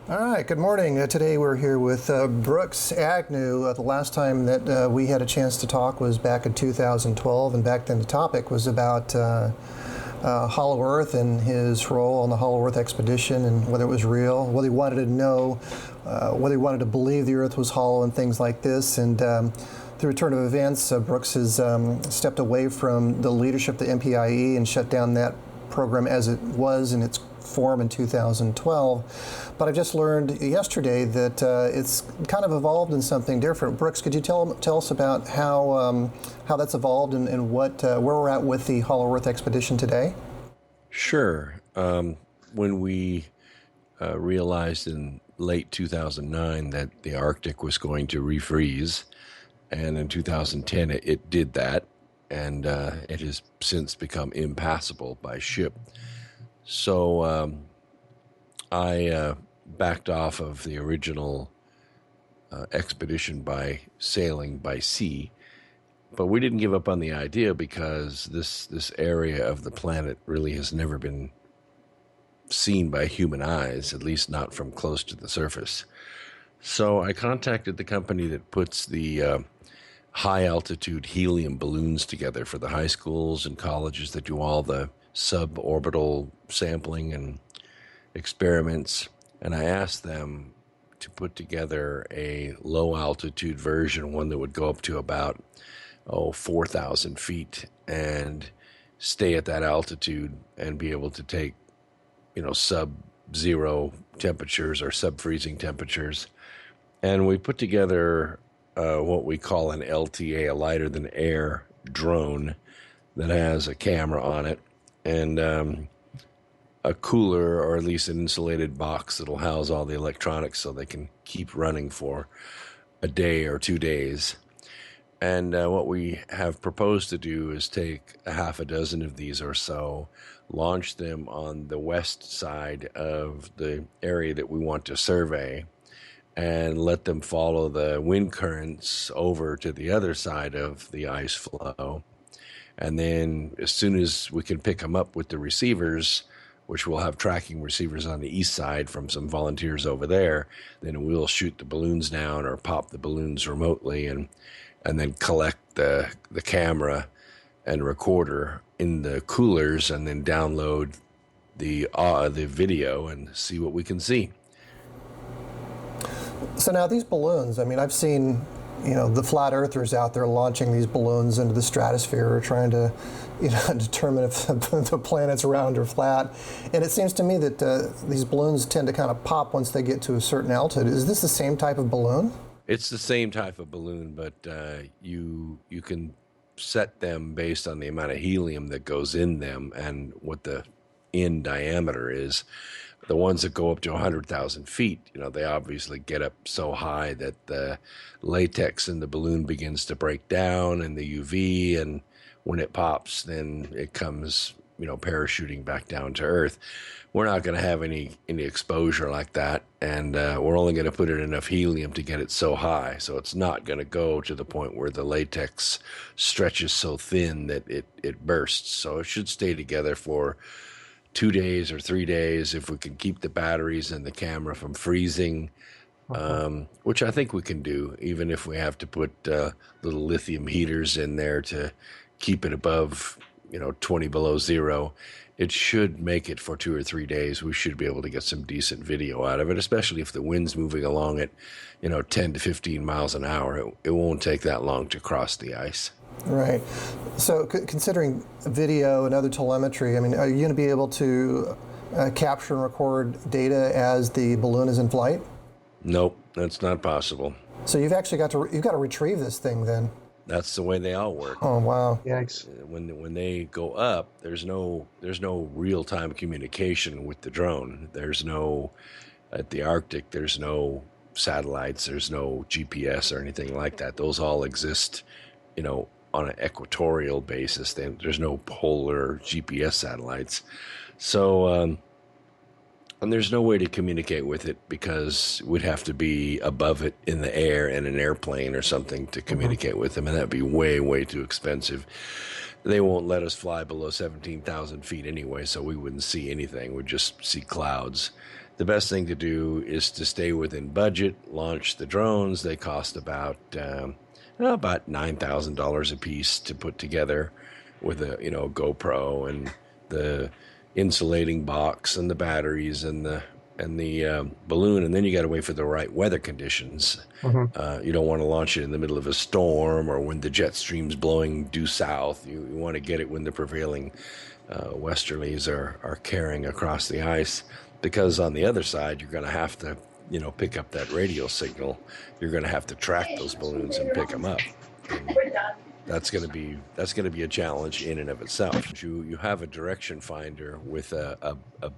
All right, good morning. Today we're here with Brooks Agnew. The last time that we had a chance to talk was back in 2012, and back then the topic was about Hollow Earth and his role on the Hollow Earth expedition and whether it was real, whether he wanted to know, whether he wanted to believe the Earth was hollow and things like this. And through a turn of events, Brooks has stepped away from the leadership of the NPIEE and shut down that program as it was in its form in 2012. But I just learned yesterday that it's kind of evolved in something different. Brooks, could you tell us about how that's evolved and what where we're at with the Hollow Earth expedition today? Sure. When we realized in late 2009 that the Arctic was going to refreeze, and in 2010 it did that, and it has since become impassable by ship. So I backed off of the original expedition by sailing by sea. But we didn't give up on the idea because this area of the planet really has never been seen by human eyes, at least not from close to the surface. So I contacted the company that puts the high-altitude helium balloons together for the high schools and colleges that do all the suborbital sampling and experiments. And I asked them to put together a low-altitude version, one that would go up to about 4,000 feet and stay at that altitude and be able to take, sub-zero temperatures or sub-freezing temperatures. And we put together what we call an LTA, a lighter-than-air drone that has a camera on it and a cooler, or at least an insulated box that'll house all the electronics so they can keep running for a day or 2 days. And what we have proposed to do is take a half a dozen of these or so, launch them on the west side of the area that we want to survey, and let them follow the wind currents over to the other side of the ice flow. And then as soon as we can pick them up with the receivers, which we'll have tracking receivers on the east side from some volunteers over there, then we'll shoot the balloons down or pop the balloons remotely and then collect the camera and recorder in the coolers and then download the video and see what we can see. So now these balloons, I've seen, the flat earthers out there launching these balloons into the stratosphere, trying to, determine if the planet's round or flat. And it seems to me that these balloons tend to kind of pop once they get to a certain altitude. Is this the same type of balloon? It's the same type of balloon, but you can set them based on the amount of helium that goes in them and what the in diameter is. The ones that go up to 100,000 feet, they obviously get up so high that the latex in the balloon begins to break down and the UV, and when it pops, then it comes, parachuting back down to Earth. We're not going to have any exposure like that, and we're only going to put in enough helium to get it so high, so it's not going to go to the point where the latex stretches so thin that it bursts. So it should stay together for 2 days or 3 days if we can keep the batteries and the camera from freezing, which I think we can do, even if we have to put little lithium heaters in there to keep it above 20 below zero. It should make it for 2 or 3 days. We should be able to get some decent video out of it, especially if the wind's moving along at 10 to 15 miles an hour. It won't take that long to cross the ice. Right. So considering video and other telemetry, are you going to be able to capture and record data as the balloon is in flight? Nope, that's not possible. So you've actually got to retrieve this thing then. That's the way they all work. Oh wow! Yikes! When they go up, there's no real-time communication with the drone. There's no at the Arctic. There's no satellites. There's no GPS or anything like that. Those all exist, on an equatorial basis. There's no polar GPS satellites. So and there's no way to communicate with it because we'd have to be above it in the air in an airplane or something to communicate with them, and that'd be way, way too expensive. They won't let us fly below 17,000 feet anyway, so we wouldn't see anything. We'd just see clouds. the best thing to do is to stay within budget, launch the drones. They cost about $9,000 a piece to put together with a GoPro and the insulating box and the batteries and the balloon, and then you got to wait for the right weather conditions. You don't want to launch it in the middle of a storm or when the jet stream's blowing due south. You want to get it when the prevailing westerlies are carrying across the ice, because on the other side you're going to have to pick up that radio signal. You're going to have to track those balloons and pick them up. And that's going to be a challenge in and of itself. You have a direction finder with a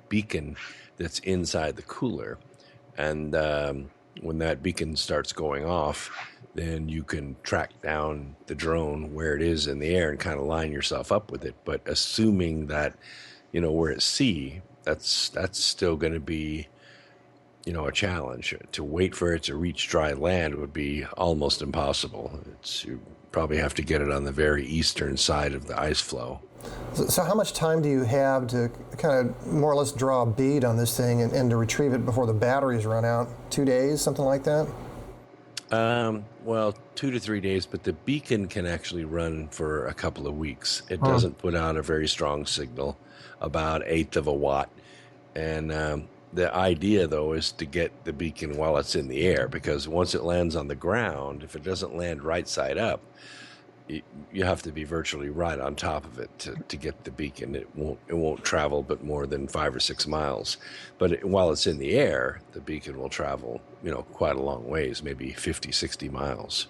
beacon that's inside the cooler, and when that beacon starts going off, then you can track down the drone where it is in the air and kind of line yourself up with it. But assuming that we're at sea, that's still going to be a challenge. To wait for it to reach dry land would be almost impossible. You probably have to get it on the very eastern side of the ice flow. So how much time do you have to kind of more or less draw a bead on this thing and to retrieve it before the batteries run out? 2 days, something like that? Well, 2 to 3 days, but the beacon can actually run for a couple of weeks. It doesn't put out a very strong signal, about 1/8 of a watt. And the idea, though, is to get the beacon while it's in the air, because once it lands on the ground, if it doesn't land right side up, you have to be virtually right on top of it to get the beacon. It won't travel but more than 5 or 6 miles. But while it's in the air, the beacon will travel, quite a long ways, maybe 50, 60 miles.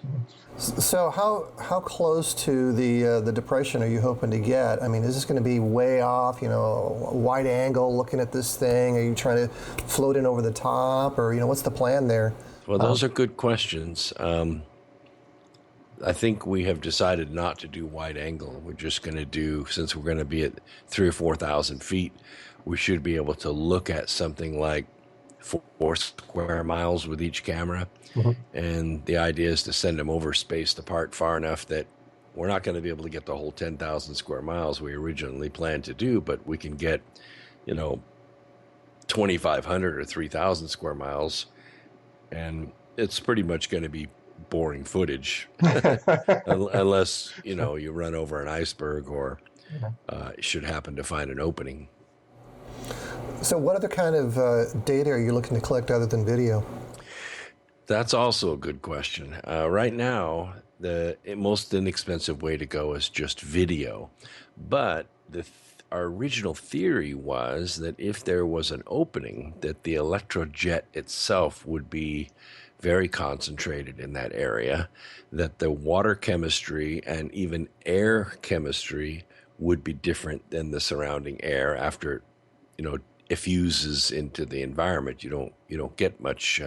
So how close to the depression are you hoping to get? I mean, is this going to be way off, wide angle looking at this thing? Are you trying to float in over the top, or, what's the plan there? Well, those are good questions. I think we have decided not to do wide angle. We're just going to do, since we're going to be at 3,000 or 4,000 feet, we should be able to look at something like 4 square miles with each camera. And the idea is to send them over spaced apart far enough that we're not going to be able to get the whole 10,000 square miles we originally planned to do, but we can get, 2,500 or 3,000 square miles. And it's pretty much going to be boring footage unless you run over an iceberg or should happen to find an opening. So what other kind of data are you looking to collect other than video? That's also a good question. Right now, the most inexpensive way to go is just video, but our original theory was that if there was an opening, that the electrojet itself would be very concentrated in that area, that the water chemistry and even air chemistry would be different than the surrounding air after it diffuses into the environment. You don't get much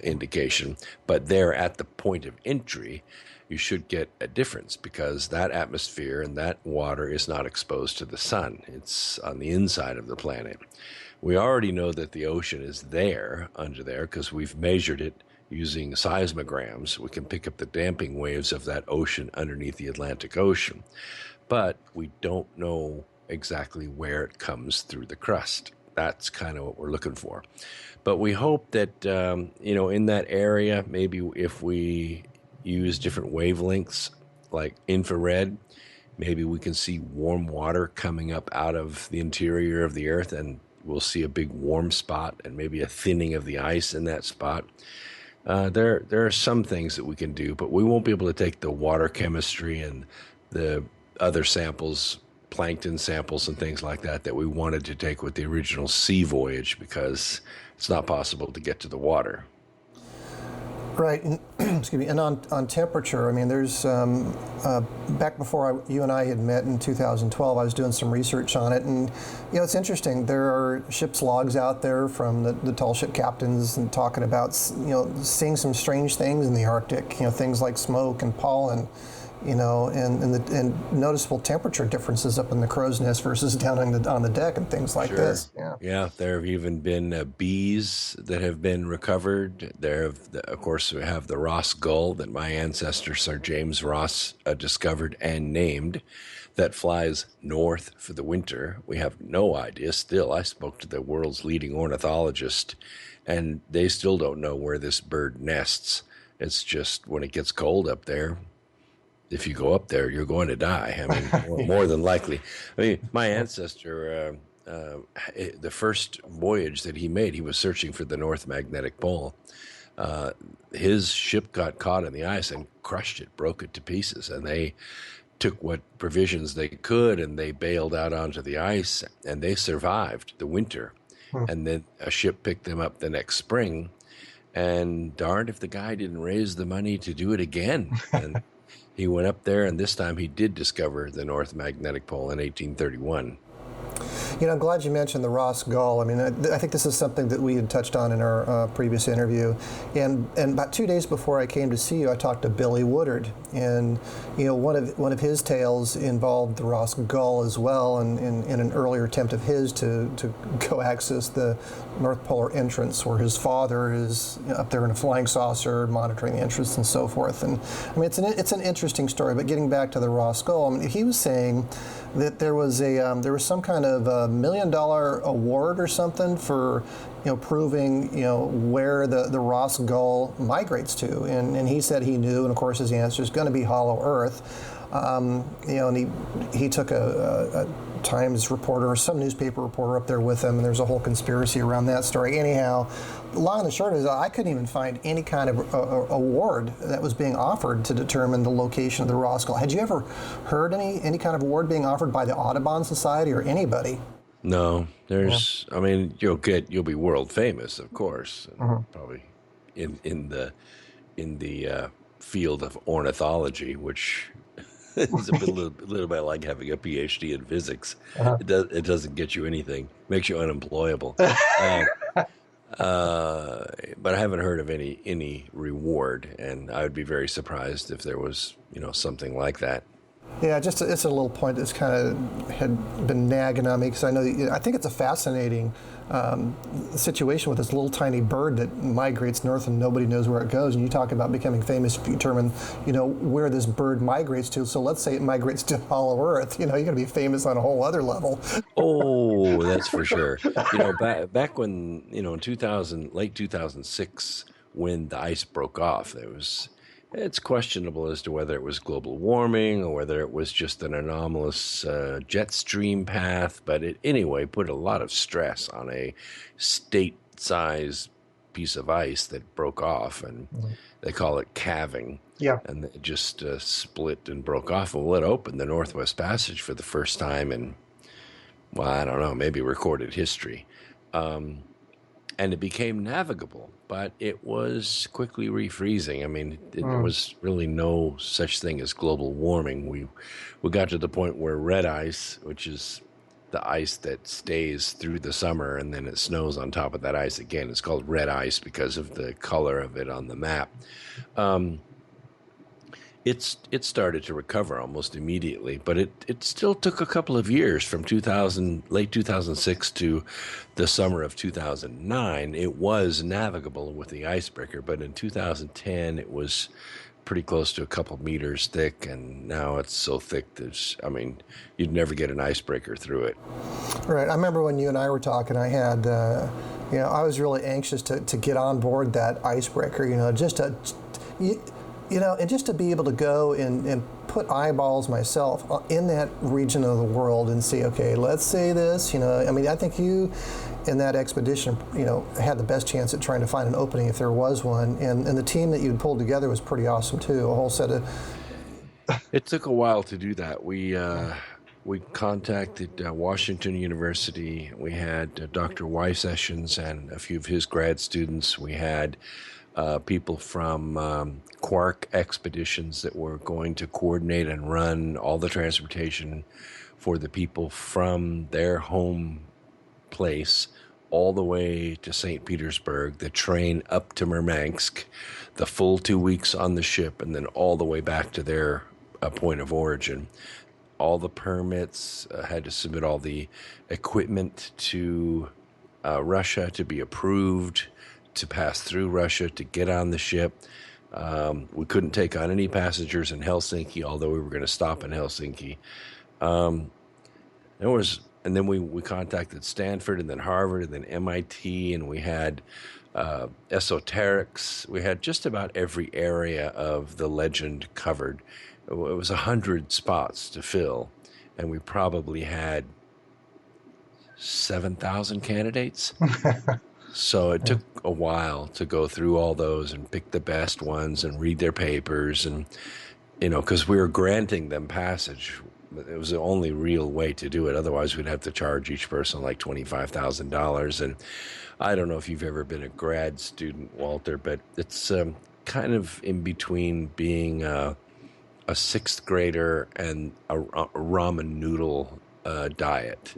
indication, but there at the point of entry, you should get a difference, because that atmosphere and that water is not exposed to the sun. It's on the inside of the planet. We already know that the ocean is there, under there, because we've measured it using seismograms. We can pick up the damping waves of that ocean underneath the Atlantic Ocean. But we don't know exactly where it comes through the crust. That's kind of what we're looking for. But we hope that, in that area, maybe if we use different wavelengths, like infrared, maybe we can see warm water coming up out of the interior of the Earth, and we'll see a big warm spot and maybe a thinning of the ice in that spot. There are some things that we can do, but we won't be able to take the water chemistry and the other samples, plankton samples and things like that we wanted to take with the original sea voyage, because it's not possible to get to the water. Right. Excuse me. And on temperature, I mean, there's back before you and I had met in 2012, I was doing some research on it, and it's interesting. There are ship's logs out there from the tall ship captains and talking about seeing some strange things in the Arctic. Things like smoke and pollen. and noticeable temperature differences up in the crow's nest versus down on the deck and things like this. Yeah, there have even been bees that have been recovered. Of course, we have the Ross Gull that my ancestor Sir James Ross discovered and named, that flies north for the winter. We have no idea still. I spoke to the world's leading ornithologist, and they still don't know where this bird nests. It's just when it gets cold up there, if you go up there, you're going to die. I mean, more than likely. I mean, my ancestor, the first voyage that he made, he was searching for the North Magnetic Pole. His ship got caught in the ice and crushed it, broke it to pieces, and they took what provisions they could and they bailed out onto the ice, and they survived the winter. And then a ship picked them up the next spring, and darned if the guy didn't raise the money to do it again. And he went up there, and this time he did discover the North Magnetic Pole in 1831. I'm glad you mentioned the Ross Gull. I mean, I think this is something that we had touched on in our previous interview. And about 2 days before I came to see you, I talked to Billie Woodard, and one of his tales involved the Ross Gull as well, and in an earlier attempt of his to go access the North Polar entrance, where his father is up there in a flying saucer monitoring the entrance and so forth. And I mean, it's an interesting story. But getting back to the Ross Gull, I mean, he was saying that there was some kind of $1 million award or something for proving where the Ross Gull migrates to, and he said he knew, and of course his answer is going to be Hollow Earth. And he took a Times reporter or some newspaper reporter up there with him, and there's a whole conspiracy around that story. Anyhow, long and the short is I couldn't even find any kind of award that was being offered to determine the location of the Ross Gull. Had you ever heard any kind of award being offered by the Audubon Society or anybody? No, there's. I mean, you'll be world famous, of course, probably in the field of ornithology, which is a little bit like having a PhD in physics. It doesn't get you anything, makes you unemployable. But I haven't heard of any reward, and I would be very surprised if there was something like that. Yeah, it's a little point that's kind of had been nagging on me, because I think it's a fascinating situation with this little tiny bird that migrates north and nobody knows where it goes. And you talk about becoming famous if you determine where this bird migrates to. So let's say it migrates to Hollow Earth. You're going to be famous on a whole other level. Oh, that's for sure. Back when in late 2006, when the ice broke off, it's questionable as to whether it was global warming or whether it was just an anomalous jet stream path, but it anyway put a lot of stress on a state-sized piece of ice that broke off, and they call it calving. Yeah. And it just split and broke off, and it opened the Northwest Passage for the first time in, well, I don't know, maybe recorded history. And it became navigable, but it was quickly refreezing. I mean, there was really no such thing as global warming. We got to the point where red ice, which is the ice that stays through the summer and then it snows on top of that ice again. It's called red ice because of the color of it on the map. It started to recover almost immediately, but it still took a couple of years from late 2006 to the summer of 2009. It was navigable with the icebreaker, but in 2010 it was pretty close to a couple meters thick, and now it's so thick that you'd never get an icebreaker through it. Right. I remember when you and I were talking, I had, I was really anxious to get on board that icebreaker, and just to be able to go and put eyeballs myself in that region of the world and see, okay, let's say this, I think you in that expedition, had the best chance at trying to find an opening if there was one. And the team that you'd pulled together was pretty awesome too, a whole set of... It took a while to do that. We contacted Washington University. We had Dr. Y Sessions and a few of his grad students. We had people from Quark expeditions that were going to coordinate and run all the transportation for the people from their home place all the way to St. Petersburg, the train up to Murmansk, the full 2 weeks on the ship, and then all the way back to their point of origin. All the permits, had to submit all the equipment to Russia to be approved, to pass through Russia, to get on the ship. We couldn't take on any passengers in Helsinki, although we were going to stop in Helsinki. And then we contacted Stanford and then Harvard and then MIT, and we had esoterics. We had just about every area of the legend covered. It was 100 spots to fill, and we probably had 7,000 candidates. So it took a while to go through all those and pick the best ones and read their papers, and because we were granting them passage. It was the only real way to do it. Otherwise, we'd have to charge each person like $25,000. And I don't know if you've ever been a grad student, Walter, but it's kind of in between being a sixth grader and a ramen noodle diet.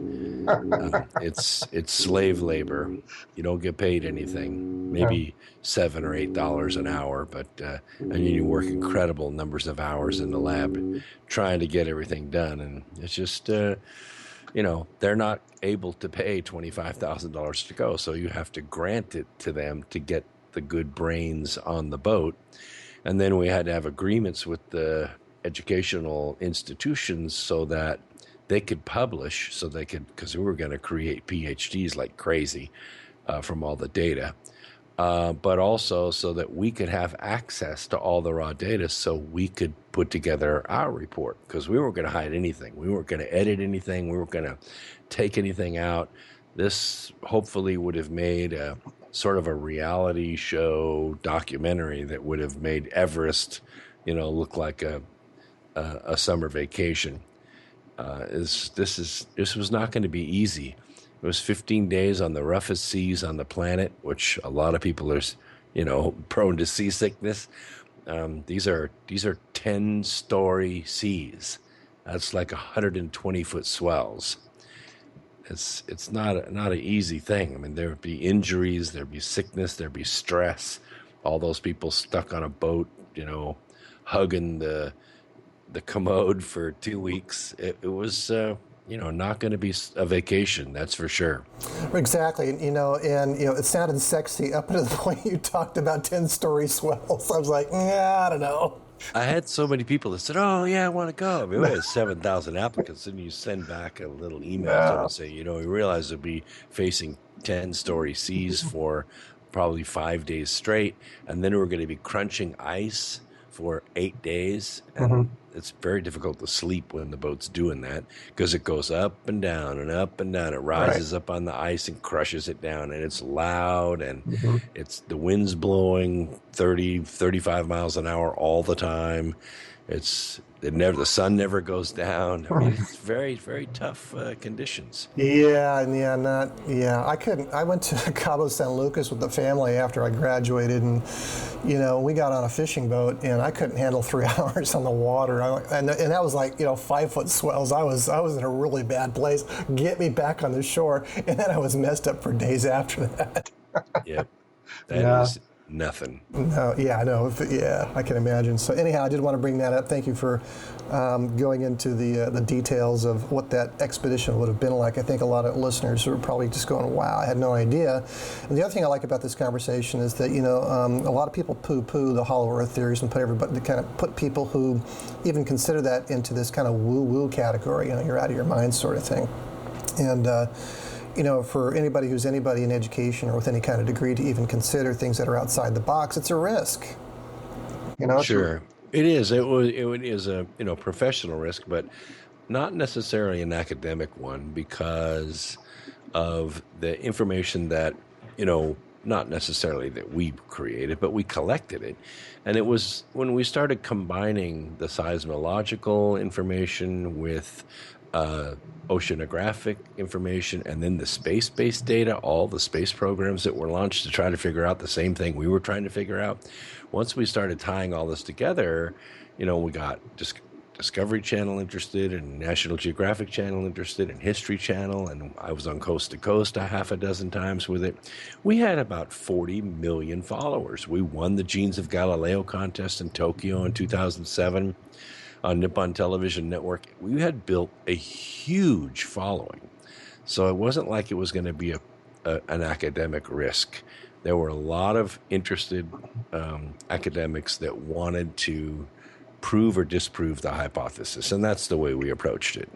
It's slave labor. You don't get paid anything, maybe $7 or $8 an hour, but and you work incredible numbers of hours in the lab trying to get everything done. And it's just they're not able to pay $25,000 to go, so you have to grant it to them to get the good brains on the boat. And then we had to have agreements with the educational institutions so that they could publish, because we were going to create PhDs like crazy from all the data, but also so that we could have access to all the raw data so we could put together our report, because we weren't going to hide anything. We weren't going to edit anything. We weren't going to take anything out. This hopefully would have made a sort of a reality show documentary that would have made Everest, look like a summer vacation. This was not going to be easy. It was 15 days on the roughest seas on the planet, which a lot of people are, prone to seasickness. These are 10-story seas. That's like 120-foot swells. It's not an easy thing. I mean, there would be injuries, there'd be sickness, there'd be stress. All those people stuck on a boat, hugging the commode for 2 weeks. It was, not going to be a vacation, that's for sure. Exactly, and it sounded sexy up to the point you talked about 10-story swells. I was like, I don't know. I had so many people that said, "Oh yeah, I want to go." I mean, we had 7,000 applicants, and you send back a little email to them and say, we realize we'll be facing 10-story seas for probably 5 days straight, and then we're going to be crunching ice for 8 days, and it's very difficult to sleep when the boat's doing that, because it goes up and down and up and down. It rises up on the ice and crushes it down, and it's loud, and it's the wind's blowing 30, 35 miles an hour all the time. The sun never goes down. I mean, it's very, very tough conditions. I couldn't. I went to Cabo San Lucas with the family after I graduated, and we got on a fishing boat, and I couldn't handle 3 hours on the water. And that was like 5-foot swells. I was in a really bad place. Get me back on the shore, and then I was messed up for days after that. Yep, that is nothing. No, I can imagine. So anyhow, I did want to bring that up. Thank you for going into the details of what that expedition would have been like. I think a lot of listeners are probably just going, wow, I had no idea. And the other thing I like about this conversation is that, a lot of people poo-poo the hollow earth theories and put people who even consider that into this kind of woo-woo category, you're out of your mind sort of thing. And for anybody who's anybody in education or with any kind of degree to even consider things that are outside the box, it's a risk. Sure, it is. It is a professional risk, but not necessarily an academic one, because of the information that not necessarily that we created, but we collected it. And it was when we started combining the seismological information with oceanographic information, and then the space-based data, all the space programs that were launched to try to figure out the same thing we were trying to figure out. Once we started tying all this together, we got Discovery Channel interested, and National Geographic Channel interested, and History Channel, and I was on Coast to Coast a half a dozen times with it. We had about 40 million followers. We won the Genes of Galileo contest in Tokyo in 2007. on Nippon Television Network, we had built a huge following. So it wasn't like it was going to be an academic risk. There were a lot of interested academics that wanted to prove or disprove the hypothesis, and that's the way we approached it.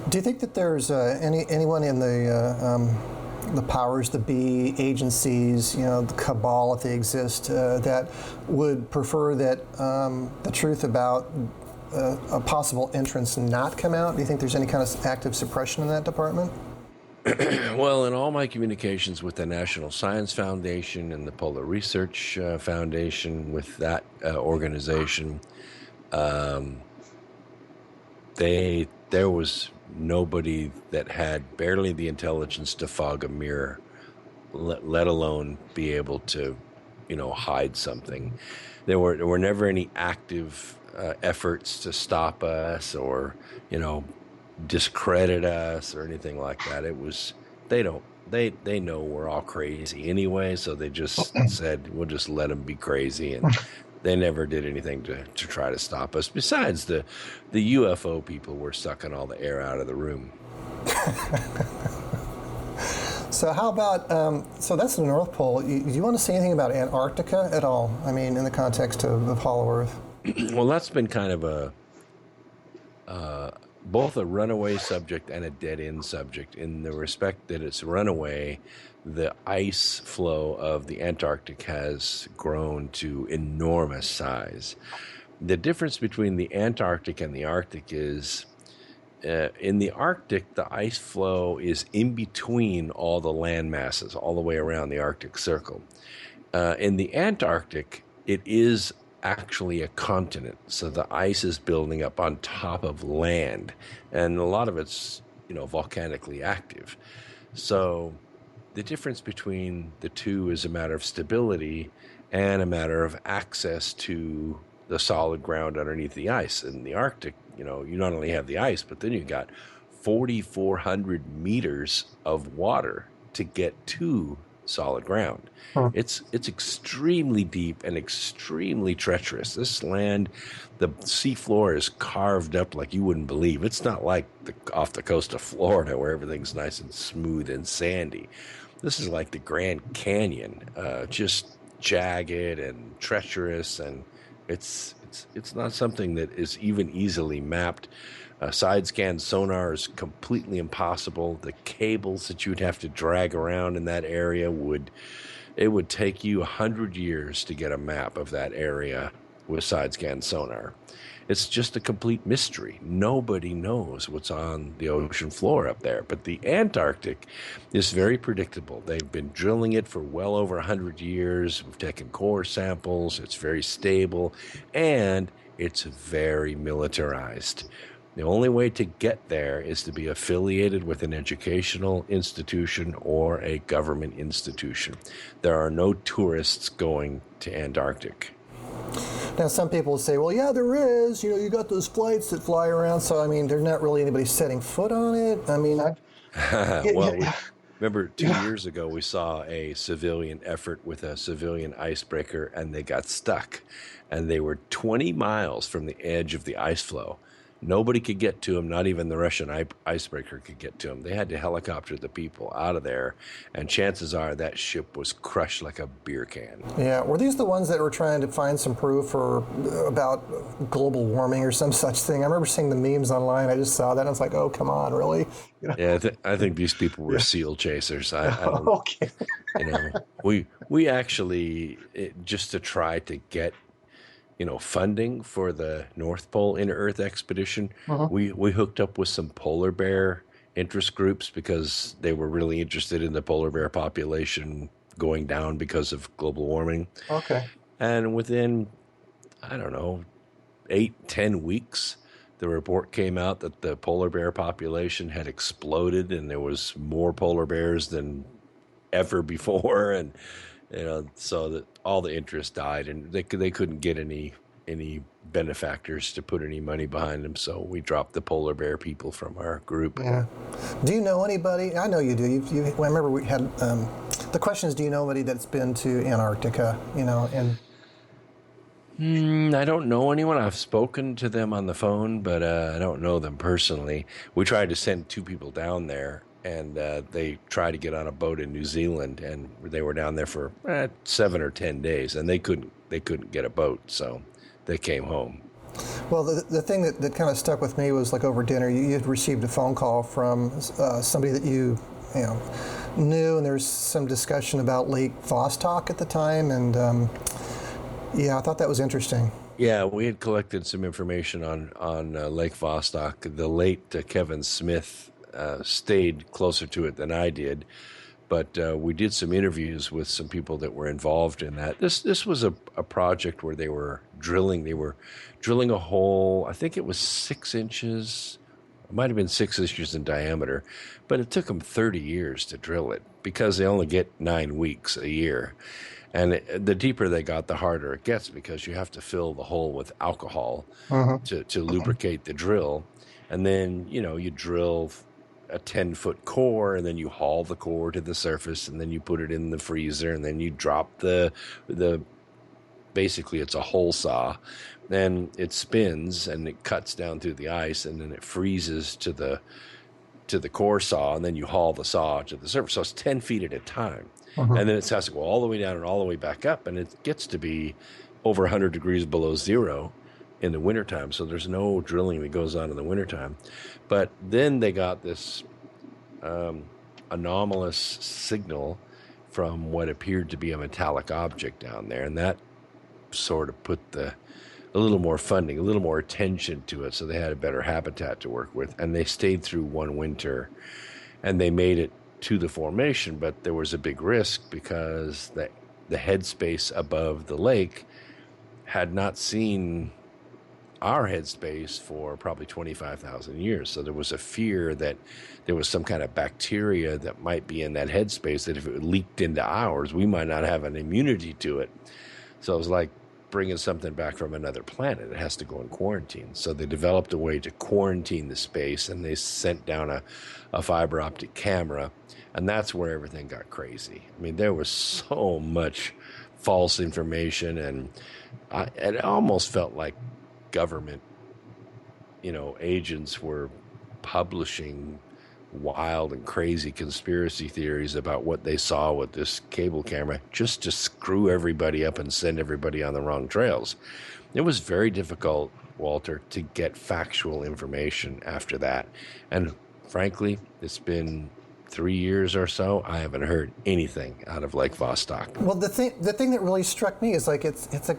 Do you think that there's anyone in the powers that be, agencies, the cabal, if they exist, that would prefer that the truth about a possible entrance not come out? Do you think there's any kind of active suppression in that department? Well, in all my communications with the National Science Foundation and the Polar Research Foundation, with that organization, there was nobody that had barely the intelligence to fog a mirror, let alone be able to, hide something. There were never any active efforts to stop us or, discredit us or anything like that. It was they know we're all crazy anyway, so they just said we'll just let them be crazy, and they never did anything to try to stop us. Besides, the UFO people were sucking all the air out of the room. So how about, so that's the North Pole. Do you want to say anything about Antarctica at all? I mean, in the context of Hollow Earth? Well, that's been kind of both a runaway subject and a dead-end subject, in the respect that it's runaway. The ice flow of the Antarctic has grown to enormous size. The difference between the Antarctic and the Arctic is, in the Arctic, the ice flow is in between all the land masses, all the way around the Arctic Circle. In the Antarctic, it is actually a continent, so the ice is building up on top of land, and a lot of it's, volcanically active. So the difference between the two is a matter of stability and a matter of access to the solid ground underneath the ice. In the Arctic, you not only have the ice, but then you got 4,400 meters of water to get to solid ground. Huh. It's extremely deep and extremely treacherous. This land, the seafloor is carved up like you wouldn't believe. It's not like off the coast of Florida where everything's nice and smooth and sandy. This is like the Grand Canyon, just jagged and treacherous, and it's not something that is even easily mapped. Side scan sonar is completely impossible. The cables that you'd have to drag around in that area would take you 100 years to get a map of that area with side scan sonar. It's just a complete mystery. Nobody knows what's on the ocean floor up there. But the Antarctic is very predictable. They've been drilling it for well over 100 years. We've taken core samples. It's very stable, and it's very militarized. The only way to get there is to be affiliated with an educational institution or a government institution. There are no tourists going to Antarctic. Now, some people say, well, yeah, there is. You got those flights that fly around. So, I mean, there's not really anybody setting foot on it. I mean, remember 2 years ago, we saw a civilian effort with a civilian icebreaker, and they got stuck. And they were 20 miles from the edge of the ice flow. Nobody could get to them. Not even the Russian icebreaker could get to them. They had to helicopter the people out of there, and chances are that ship was crushed like a beer can. Yeah, were these the ones that were trying to find some proof about global warming or some such thing? I remember seeing the memes online. I just saw that, and I was like, oh, come on, really? Yeah, I think these people were seal chasers. Okay. We actually, just to try to get funding for the North Pole Inter-Earth expedition, we hooked up with some polar bear interest groups because they were really interested in the polar bear population going down because of global warming. Okay. And within, 8-10 weeks, the report came out that the polar bear population had exploded, and there was more polar bears than ever before, and so that all the interest died, and they couldn't get any benefactors to put any money behind them. So we dropped the polar bear people from our group. Yeah. Do you know anybody? I know you do. I remember we had the question is, do you know anybody that's been to Antarctica? And I don't know anyone. I've spoken to them on the phone, but I don't know them personally. We tried to send two people down there, and they tried to get on a boat in New Zealand, and they were down there for 7 or 10 days, and they couldn't get a boat, so they came home. Well, the thing that kind of stuck with me was like over dinner, you had received a phone call from somebody that you know knew, and there was some discussion about Lake Vostok at the time, and yeah, I thought that was interesting. Yeah, we had collected some information on Lake Vostok. The late Kevin Smith stayed closer to it than I did, but we did some interviews with some people that were involved in that. This was a project where they were drilling. They were drilling a hole. I think it was 6 inches. It might have been 6 inches in diameter, but it took them 30 years to drill it because they only get 9 weeks a year. And the deeper they got, the harder it gets because you have to fill the hole with alcohol to lubricate the drill. And then, you drill a 10-foot core, and then you haul the core to the surface, and then you put it in the freezer, and then you drop the basically it's a hole saw. Then it spins, and it cuts down through the ice, and then it freezes to the core saw, and then you haul the saw to the surface. So it's 10 feet at a time. And then it has to go all the way down and all the way back up, and it gets to be over 100 degrees below zero in the wintertime. So there's no drilling that goes on in the wintertime. But then they got this anomalous signal from what appeared to be a metallic object down there, and that sort of put a little more funding, a little more attention to it, so they had a better habitat to work with. And they stayed through one winter, and they made it to the formation, but there was a big risk because the headspace above the lake had not seen our headspace for probably 25,000 years. So there was a fear that there was some kind of bacteria that might be in that headspace that if it leaked into ours, we might not have an immunity to it. So it was like bringing something back from another planet. It has to go in quarantine. So they developed a way to quarantine the space, and they sent down a fiber optic camera, and that's where everything got crazy. I mean, there was so much false information, and it almost felt like government, agents were publishing wild and crazy conspiracy theories about what they saw with this cable camera just to screw everybody up and send everybody on the wrong trails. It was very difficult, Walter, to get factual information after that. And frankly, it's been 3 years or so. I haven't heard anything out of Lake Vostok. Well, the thing that really struck me is like the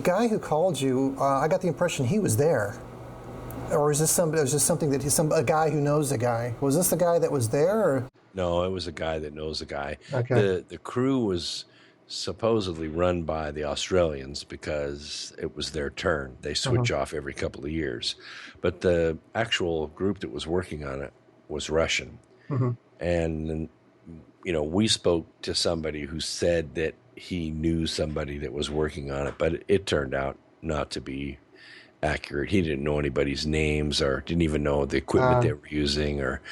guy who called you. I got the impression he was there. Or is this somebody? Was this something that a guy who knows the guy? Was this the guy that was there? Or? No, it was a guy that knows a guy. Okay. The crew was supposedly run by the Australians because it was their turn. They switch off every couple of years, but the actual group that was working on it was Russian. And we spoke to somebody who said that he knew somebody that was working on it, but it turned out not to be accurate. He didn't know anybody's names, or didn't even know the equipment they were using, or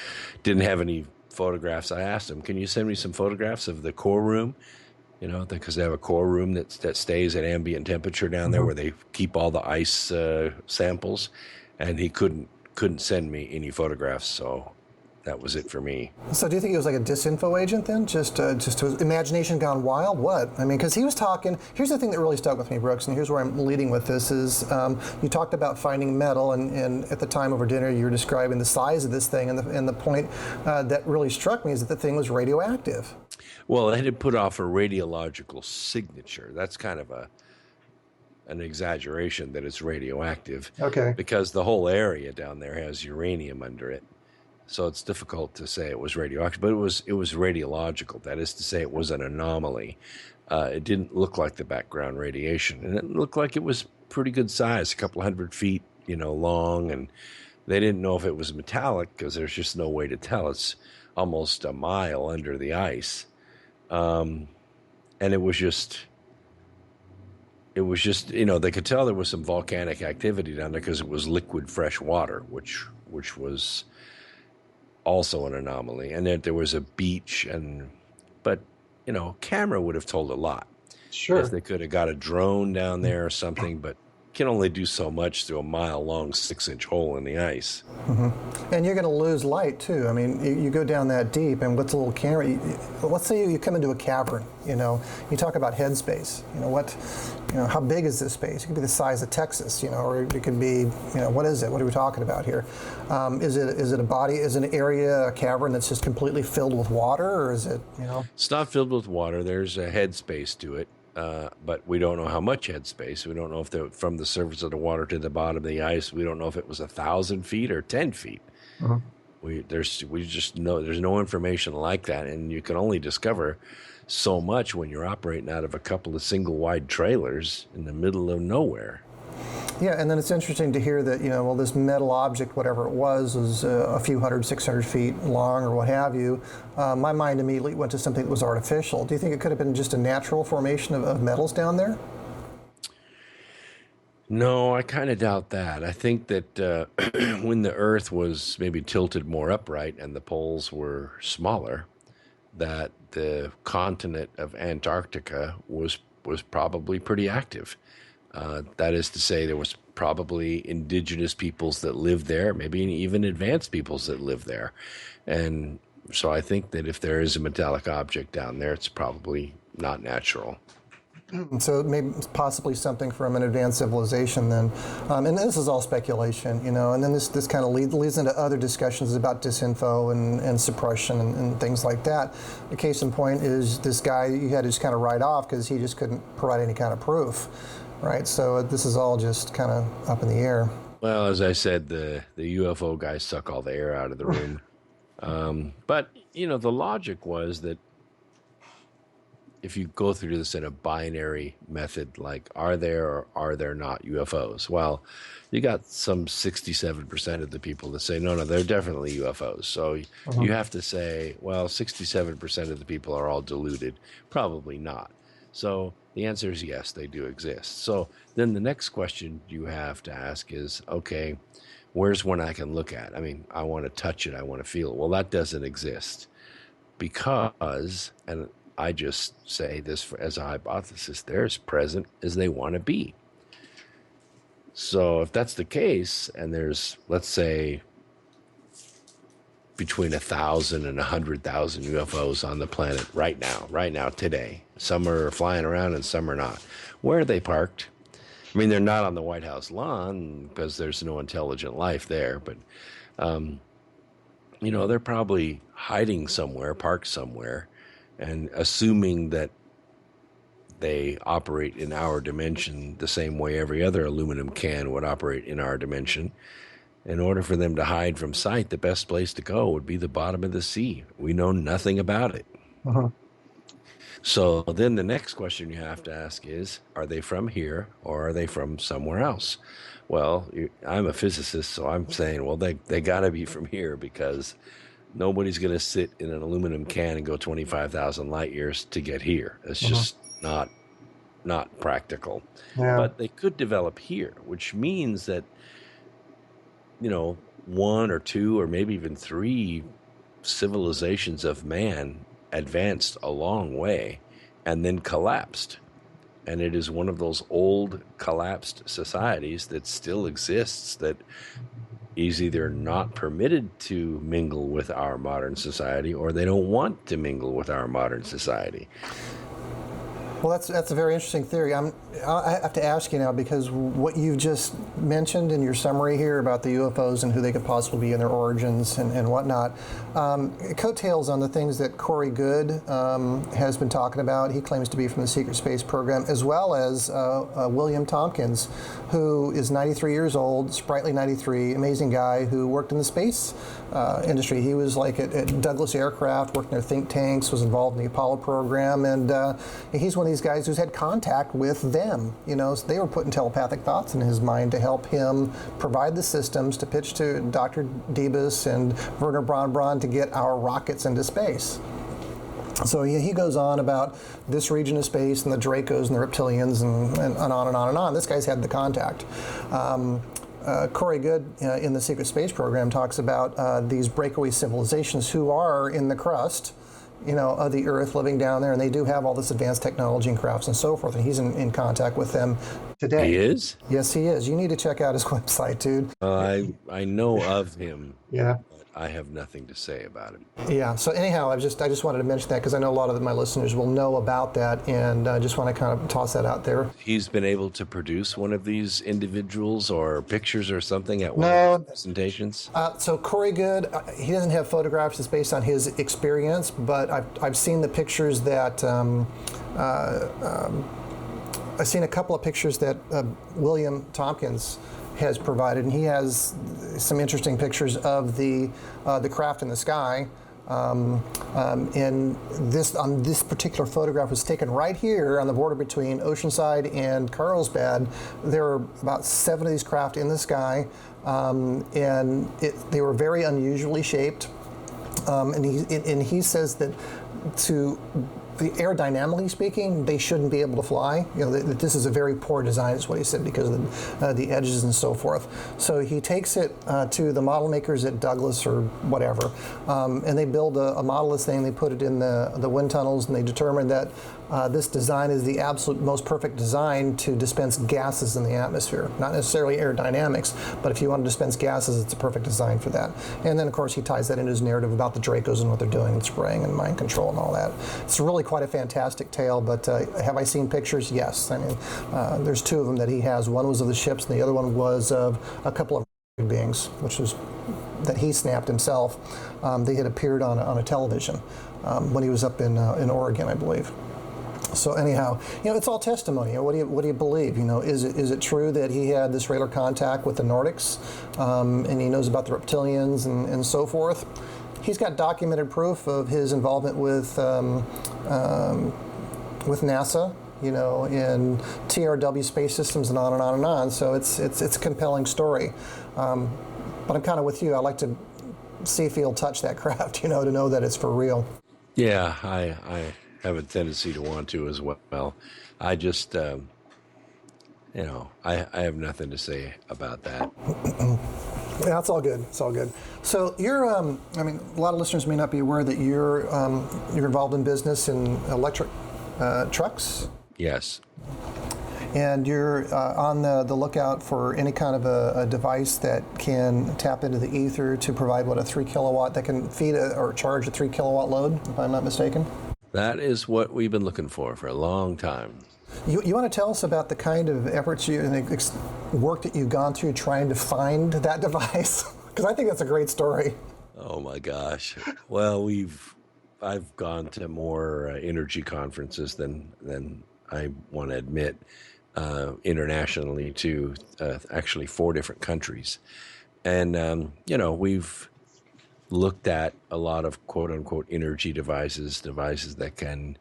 didn't have any photographs. I asked him, can you send me some photographs of the core room? Because they have a core room that stays at ambient temperature down there where they keep all the ice samples, and he couldn't send me any photographs, so that was it for me. So do you think he was like a disinfo agent then? Just imagination gone wild? What? I mean, because he was talking, here's the thing that really stuck with me, Brooks, and here's where I'm leading with this, is you talked about finding metal, and at the time over dinner you were describing the size of this thing, and the point that really struck me is that the thing was radioactive. Well, it had put off a radiological signature. That's kind of an exaggeration that it's radioactive. Okay. Because the whole area down there has uranium under it. So it's difficult to say it was radioactive, but it was radiological. That is to say, it was an anomaly. It didn't look like the background radiation, and it looked like it was pretty good size, a couple 100 feet, long, and they didn't know if it was metallic because there's just no way to tell. It's almost a mile under the ice, and it was just, they could tell there was some volcanic activity down there because it was liquid fresh water, which was also an anomaly, and that there was a beach, but camera would have told a lot. Sure. If they could have got a drone down there or something, but can only do so much through a mile-long 6-inch hole in the ice. And you're going to lose light too. I mean, you go down that deep, and what's a little camera? Let's say you come into a cavern. You talk about headspace. How big is this space? It could be the size of Texas. Or it could be, what is it? What are we talking about here? Is it a body? Is it an area, a cavern that's just completely filled with water, or is it? It's not filled with water. There's a headspace to it. But we don't know how much headspace. We don't know if from the surface of the water to the bottom of the ice. We don't know if it was 1,000 feet or 10 feet. We just know there's no information like that, and you can only discover so much when you're operating out of a couple of single wide trailers in the middle of nowhere. Yeah, and then it's interesting to hear that, this metal object, whatever it was a few 600 feet long or what have you. My mind immediately went to something that was artificial. Do you think it could have been just a natural formation of metals down there? No, I kind of doubt that. I think that when the Earth was maybe tilted more upright and the poles were smaller, that the continent of Antarctica was probably pretty active. That is to say, there was probably indigenous peoples that lived there, maybe even advanced peoples that lived there. And so I think that if there is a metallic object down there, it's probably not natural. So maybe possibly something from an advanced civilization then. And this is all speculation, and then this kind of leads into other discussions about disinfo and suppression and things like that. The case in point is this guy you had to just kind of write off because he just couldn't provide any kind of proof. Right, so this is all just kind of up in the air. Well, as I said, the UFO guys suck all the air out of the room. But, the logic was that if you go through this in a binary method, like are there or are there not UFOs? Well, you got some 67% of the people that say, no, they're definitely UFOs. So you have to say, well, 67% of the people are all deluded. Probably not. So the answer is yes, they do exist. So then the next question you have to ask is, okay, where's one I can look at? I mean, I want to touch it. I want to feel it. Well, that doesn't exist because, and I just say this as a hypothesis, they're as present as they want to be. So if that's the case, and there's, let's say, between 1,000 and 100,000 UFOs on the planet right now, today. Some are flying around and some are not. Where are they parked? I mean, they're not on the White House lawn because there's no intelligent life there, but, they're probably hiding somewhere, parked somewhere, and assuming that they operate in our dimension the same way every other aluminum can would operate in our dimension. In order for them to hide from sight, the best place to go would be the bottom of the sea. We know nothing about it. So then the next question you have to ask is, are they from here or are they from somewhere else? Well, I'm a physicist, so I'm saying, well, they got to be from here because nobody's going to sit in an aluminum can and go 25,000 light years to get here. It's just not practical. Yeah. But they could develop here, which means that one or two or maybe even three civilizations of man advanced a long way and then collapsed. And it is one of those old collapsed societies that still exists that is either not permitted to mingle with our modern society or they don't want to mingle with our modern society. Well, that's a very interesting theory. I have to ask you now, because what you've just mentioned in your summary here about the UFOs and who they could possibly be and their origins and whatnot, coattails on the things that Corey Goode has been talking about. He claims to be from the secret space program, as well as William Tompkins, who is 93 years old, sprightly 93, amazing guy who worked in the space industry. He was like at Douglas Aircraft, worked in their think tanks, was involved in the Apollo program, and he's one of these guys who's had contact with them. So they were putting telepathic thoughts in his mind to help him provide the systems to pitch to Dr. Debus and Werner Braun to get our rockets into space. So he goes on about this region of space and the Dracos and the reptilians and on and on and on. This guy's had the contact. Corey Goode in the secret space program talks about these breakaway civilizations who are in the crust of the Earth living down there, and they do have all this advanced technology and crafts and so forth, and he's in contact with them today. He is? Yes, he is. You need to check out his website, dude. I know of him. Yeah. I have nothing to say about him. Yeah. So anyhow, I just wanted to mention that because I know a lot of my listeners will know about that, and I just want to kind of toss that out there. He's been able to produce one of these individuals or pictures or something at one of his presentations? So Corey Good, he doesn't have photographs. It's based on his experience, but I've seen the pictures that I've seen a couple of pictures that William Tompkins has provided, and he has some interesting pictures of the craft in the sky. And this particular photograph was taken right here on the border between Oceanside and Carlsbad. There are about 7 of these craft in the sky, and they were very unusually shaped. And he says that the aerodynamically speaking, they shouldn't be able to fly. That this is a very poor design, is what he said, because of the edges and so forth. So he takes it to the model makers at Douglas or whatever, and they build a model of this thing. They put it in the wind tunnels, and they determine that this design is the absolute most perfect design to dispense gases in the atmosphere. Not necessarily aerodynamics, but if you want to dispense gases, it's a perfect design for that. And then, of course, he ties that into his narrative about the Dracos and what they're doing and spraying and mind control and all that. It's really quite a fantastic tale, but have I seen pictures? Yes. I mean, there's 2 of them that he has. One was of the ships, and the other one was of a couple of beings, which was that he snapped himself. They had appeared on a television when he was up in Oregon, I believe. So anyhow, it's all testimony. What do you believe? Is it true that he had this radar contact with the Nordics, and he knows about the reptilians and so forth? He's got documented proof of his involvement with NASA, in TRW space systems and on and on and on. So it's a compelling story. But I'm kind of with you. I like to see, feel, touch that craft, to know that it's for real. Yeah, I have a tendency to want to as well. I just, I have nothing to say about that. Yeah, it's all good. It's all good. So you're, a lot of listeners may not be aware that you're involved in business in electric trucks. Yes. And you're on the lookout for any kind of a device that can tap into the ether to provide, a 3 kilowatt, that can feed or charge a 3 kilowatt load, if I'm not mistaken? That is what we've been looking for a long time. You want to tell us about the kind of efforts and work that you've gone through trying to find that device? Because I think that's a great story. Oh my gosh. Well, I've gone to more energy conferences than I want to admit, internationally to actually 4 different countries. And, we've looked at a lot of quote unquote energy devices that can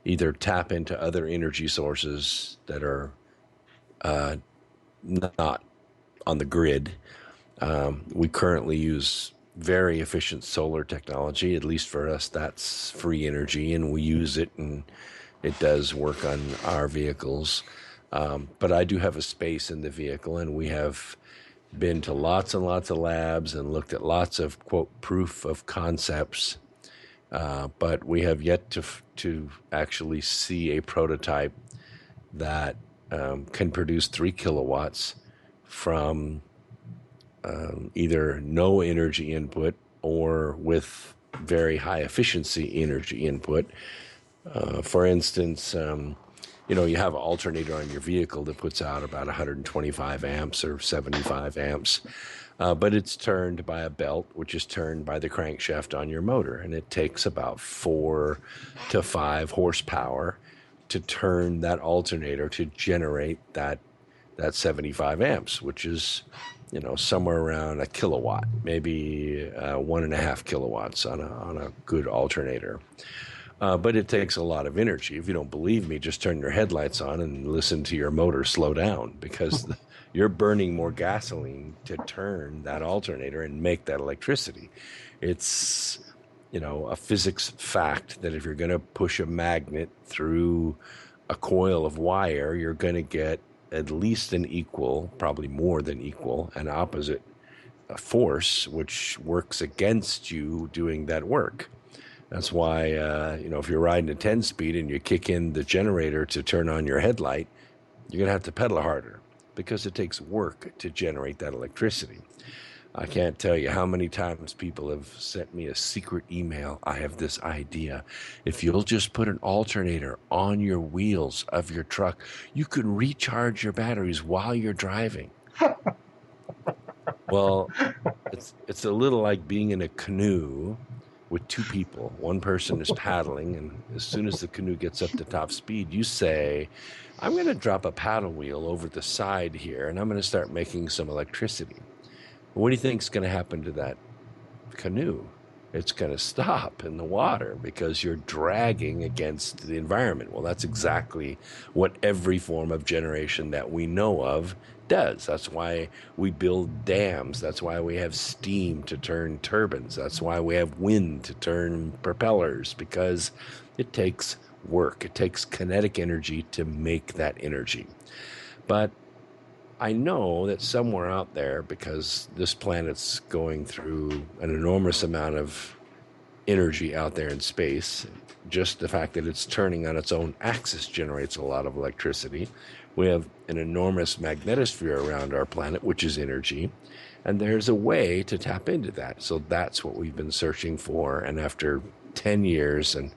either tap into other energy sources that are not on the grid. We currently use very efficient solar technology. At least for us, that's free energy, and we use it, and it does work on our vehicles. But I do have a space in the vehicle, and we have been to lots and lots of labs and looked at lots of, quote, proof of concepts. But we have yet to actually see a prototype that can produce 3 kilowatts from either no energy input or with very high efficiency energy input. For instance, you have an alternator on your vehicle that puts out about 125 amps or 75 amps, but it's turned by a belt, which is turned by the crankshaft on your motor, and it takes about 4 to 5 horsepower to turn that alternator to generate that 75 amps, which is somewhere around a kilowatt, maybe 1.5 kilowatts on a good alternator. But it takes a lot of energy. If you don't believe me, just turn your headlights on and listen to your motor slow down, because you're burning more gasoline to turn that alternator and make that electricity. It's, a physics fact that if you're going to push a magnet through a coil of wire, you're going to get at least an equal, probably more than equal, an opposite force, which works against you doing that work. That's why, if you're riding a 10-speed and you kick in the generator to turn on your headlight, you're going to have to pedal harder because it takes work to generate that electricity. I can't tell you how many times people have sent me a secret email. I have this idea. If you'll just put an alternator on your wheels of your truck, you can recharge your batteries while you're driving. Well, it's a little like being in a canoe with two people. One person is paddling, and as soon as the canoe gets up to top speed, you say, I'm going to drop a paddle wheel over the side here, and I'm going to start making some electricity. What do you think is going to happen to that canoe? It's going to stop in the water because you're dragging against the environment. Well, that's exactly what every form of generation that we know of does. That's why we build dams. That's why we have steam to turn turbines. That's why we have wind to turn propellers, because it takes work. It takes kinetic energy to make that energy. But I know that somewhere out there, because this planet's going through an enormous amount of energy out there in space, just the fact that it's turning on its own axis generates a lot of electricity. We have an enormous magnetosphere around our planet, which is energy, and there's a way to tap into that. So that's what we've been searching for. And after 10 years, and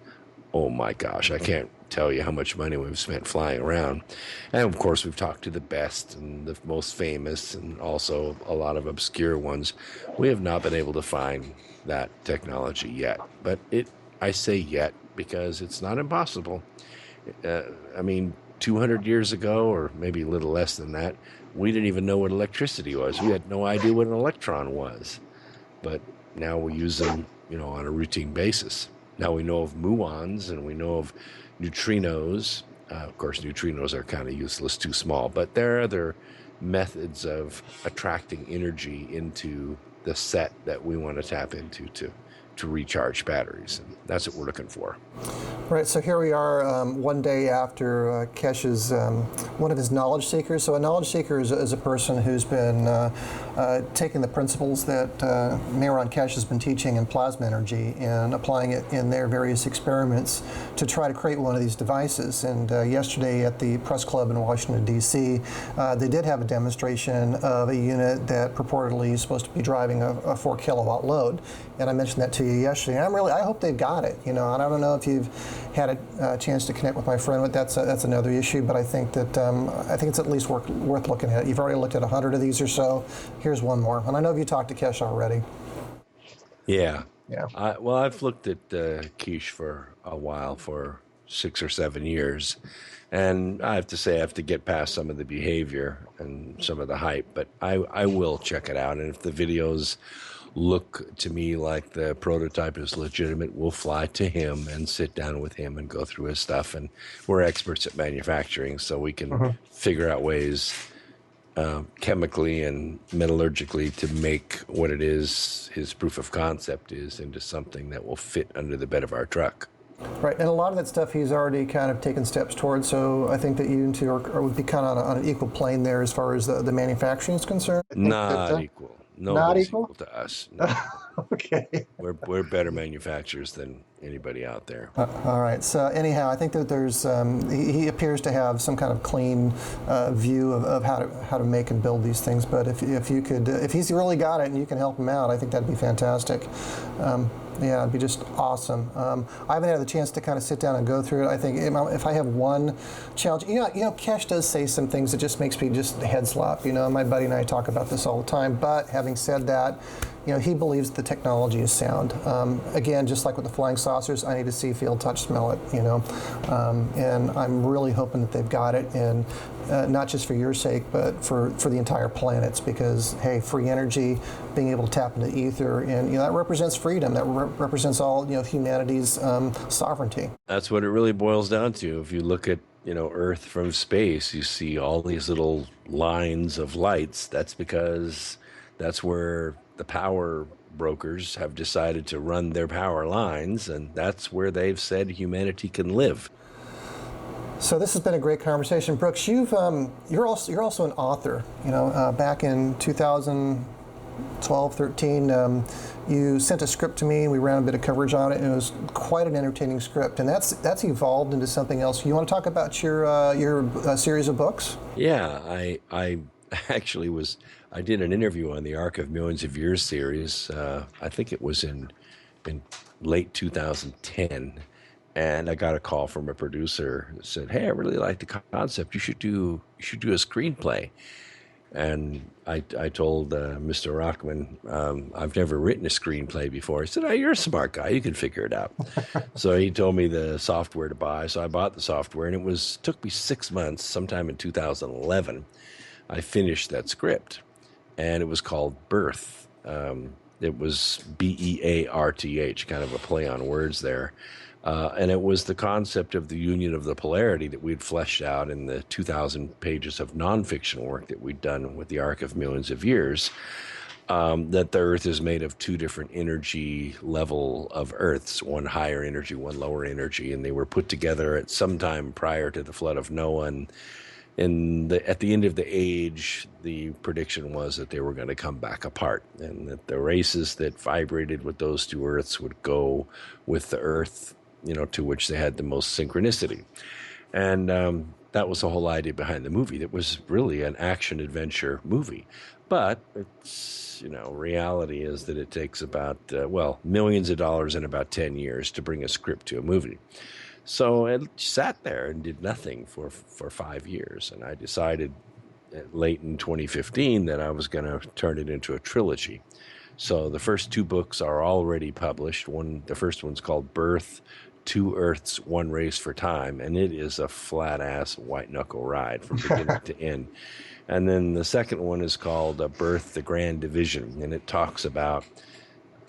oh my gosh, I can't tell you how much money we've spent flying around. And of course, we've talked to the best and the most famous and also a lot of obscure ones. We have not been able to find that technology yet. But I say yet because it's not impossible. 200 years ago, or maybe a little less than that, we didn't even know what electricity was. We had no idea what an electron was. But now we use them, on a routine basis. Now we know of muons and we know of neutrinos. Of course, neutrinos are kind of useless, too small, but there are other methods of attracting energy into the set that we want to tap into to recharge batteries. And that's what we're looking for. Right, so here we are one day after Keshe's, one of his knowledge seekers. So a knowledge seeker is a person who's been taking the principles that Myron Keshe has been teaching in plasma energy and applying it in their various experiments to try to create one of these devices. And yesterday at the press club in Washington, D.C., they did have a demonstration of a unit that purportedly is supposed to be driving a 4 kilowatt load. And I mentioned that to you yesterday. And I hope they've got it. And I don't know if you've had a chance to connect with my friend, but that's another issue. But I think that it's at least worth looking at. You've already looked at 100 of these or so. Here's one more. And I know you talked to Keshe already. Yeah. I've looked at Keshe for a while, for 6 or 7 years. And I have to say, I have to get past some of the behavior and some of the hype. But I will check it out. And if the videos look to me like the prototype is legitimate, we'll fly to him and sit down with him and go through his stuff. And we're experts at manufacturing, so we can figure out ways chemically and metallurgically to make what it is his proof of concept is into something that will fit under the bed of our truck. Right, and a lot of that stuff he's already kind of taken steps towards, so I think that you two would be kind of on an equal plane there as far as the manufacturing is concerned. Not equal. Nobody's equal to us. No. Okay. We're better manufacturers than anybody out there. All right. So anyhow, I think that there's he appears to have some kind of clean view of how to make and build these things. But if you could, if he's really got it and you can help him out, I think that'd be fantastic. Yeah, it'd be just awesome. I haven't had the chance to kind of sit down and go through it. I think if I have one challenge, Keshe does say some things that just makes me just head slap. My buddy and I talk about this all the time. But having said that, he believes the technology is sound. Again, just like with the flying saucers, I need to see, feel, touch, smell it. And I'm really hoping that they've got it, and not just for your sake, but for the entire planet's, because hey, free energy, being able to tap into ether, and that represents freedom. That represents all humanity's sovereignty. That's what it really boils down to. If you look at Earth from space, you see all these little lines of lights. That's because that's where the power brokers have decided to run their power lines, and that's where they've said humanity can live. So this has been a great conversation, Brooks. You're also an author. Back in 2000, 12, 13, you sent a script to me, and we ran a bit of coverage on it, and it was quite an entertaining script. And that's evolved into something else. You want to talk about your series of books? Yeah, I actually I did an interview on the Arc of Millions of Years series. I think it was in late 2010, and I got a call from a producer that said, "Hey, I really like the concept. You should do a screenplay." And I told Mr. Rockman, I've never written a screenplay before. He said, "Oh, you're a smart guy. You can figure it out." So he told me the software to buy. So I bought the software, and took me 6 months. Sometime in 2011, I finished that script, and it was called BEARTH. It was BEARTH, kind of a play on words there. And it was the concept of the union of the polarity that we'd fleshed out in the 2,000 pages of nonfiction work that we'd done with the Arc of Millions of Years, that the Earth is made of two different energy level of Earths, one higher energy, one lower energy, and they were put together at some time prior to the flood of Noah. And at the end of the age, the prediction was that they were going to come back apart, and that the races that vibrated with those two Earths would go with the Earth, to which they had the most synchronicity. And that was the whole idea behind the movie. That was really an action-adventure movie. But it's, reality is that it takes about, millions of dollars in about 10 years to bring a script to a movie. So I sat there and did nothing for 5 years. And I decided late in 2015 that I was going to turn it into a trilogy. So the first 2 books are already published. The first one's called BEARTH, 2 Earths, 1 Race for Time. And it is a flat-ass white-knuckle ride from beginning to end. And then the second one is called BEARTH, the Grand Division. And it talks about,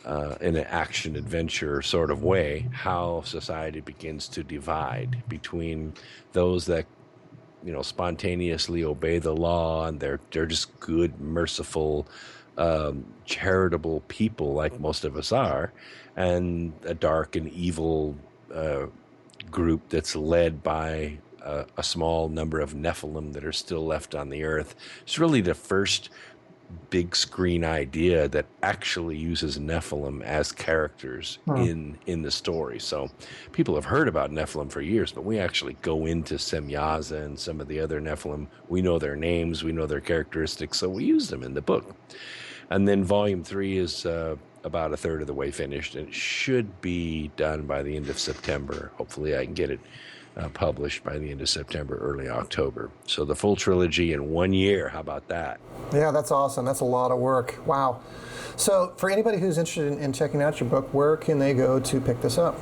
in an action-adventure sort of way, how society begins to divide between those that, spontaneously obey the law, and they're just good, merciful, charitable people like most of us are, and a dark and evil group that's led by a small number of Nephilim that are still left on the Earth. It's really the first big screen idea that actually uses Nephilim as characters in the story. So people have heard about Nephilim for years, but we actually go into Semyaza and some of the other Nephilim. We know their names, we know their characteristics, so we use them in the book. And then volume 3 is about a third of the way finished, and it should be done by the end of September. Hopefully I can get it published by the end of September, early October. So the full trilogy in 1 year. How about that? Yeah, that's awesome. That's a lot of work. Wow. So for anybody who's interested in checking out your book, where can they go to pick this up?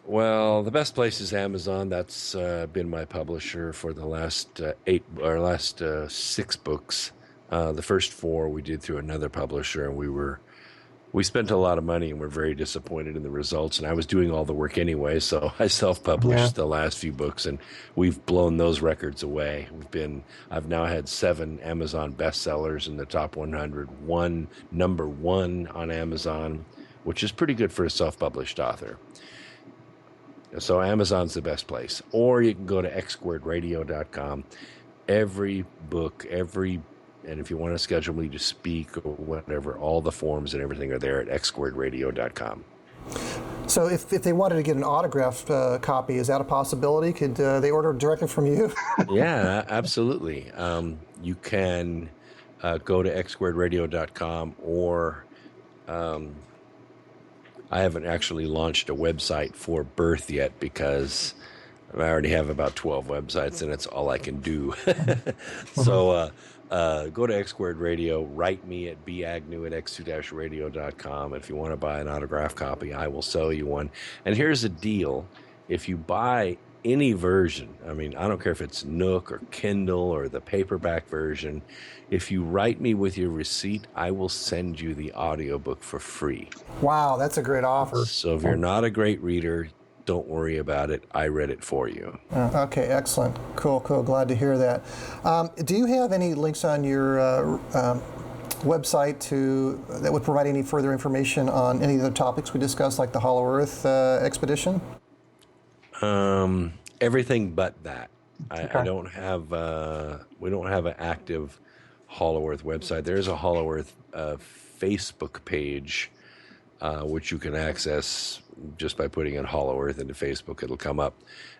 Well, the best place is Amazon. That's been my publisher for the last 6 books. The first 4 we did through another publisher, and we spent a lot of money, and we're very disappointed in the results. And I was doing all the work anyway, so I self-published the last few books, and we've blown those records away. I've now had 7 Amazon bestsellers in the top 100, number 1 on Amazon, which is pretty good for a self-published author. So Amazon's the best place. Or you can go to xsquaredradio.com. Every book, and if you want to schedule me to speak or whatever, all the forms and everything are there at xsquaredradio.com. So if they wanted to get an autographed copy, is that a possibility? Could they order directly from you? Yeah, absolutely. You can go to xsquaredradio.com, or I haven't actually launched a website for BEARTH yet because I already have about 12 websites, and it's all I can do. So go to X Squared Radio, write me at bagnew@x2-radio.com. If you want to buy an autographed copy, I will sell you one. And here's the deal. If you buy any version, I don't care if it's Nook or Kindle or the paperback version, if you write me with your receipt, I will send you the audiobook for free. Wow, that's a great offer. So if you're not a great reader, don't worry about it. I read it for you. Okay, excellent. Cool. Glad to hear that. Do you have any links on your website that would provide any further information on any of the topics we discussed, like the Hollow Earth expedition? Everything but that. Okay. I don't have. We don't have an active Hollow Earth website. There is a Hollow Earth Facebook page, which you can access just by putting in Hollow Earth into Facebook. It'll come up.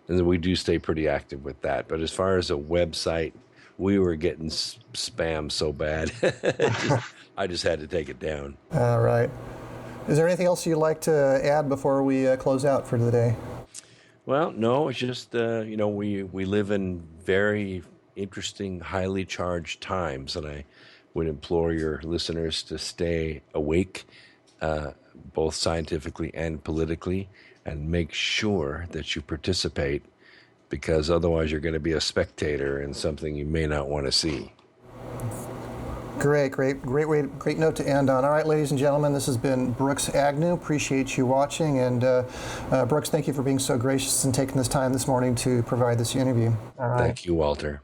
And then we do stay pretty active with that. But as far as a website, we were getting spam so bad. I just had to take it down. All right. Is there anything else you'd like to add before we close out for today? Well, no, it's just, we live in very interesting, highly charged times, and I would implore your listeners to stay awake, both scientifically and politically, and make sure that you participate, because otherwise you're going to be a spectator in something you may not want to see. Great note to end on. All right, ladies and gentlemen, this has been Brooks Agnew. Appreciate you watching. And Brooks, thank you for being so gracious and taking this time this morning to provide this interview. All right. Thank you, Walter.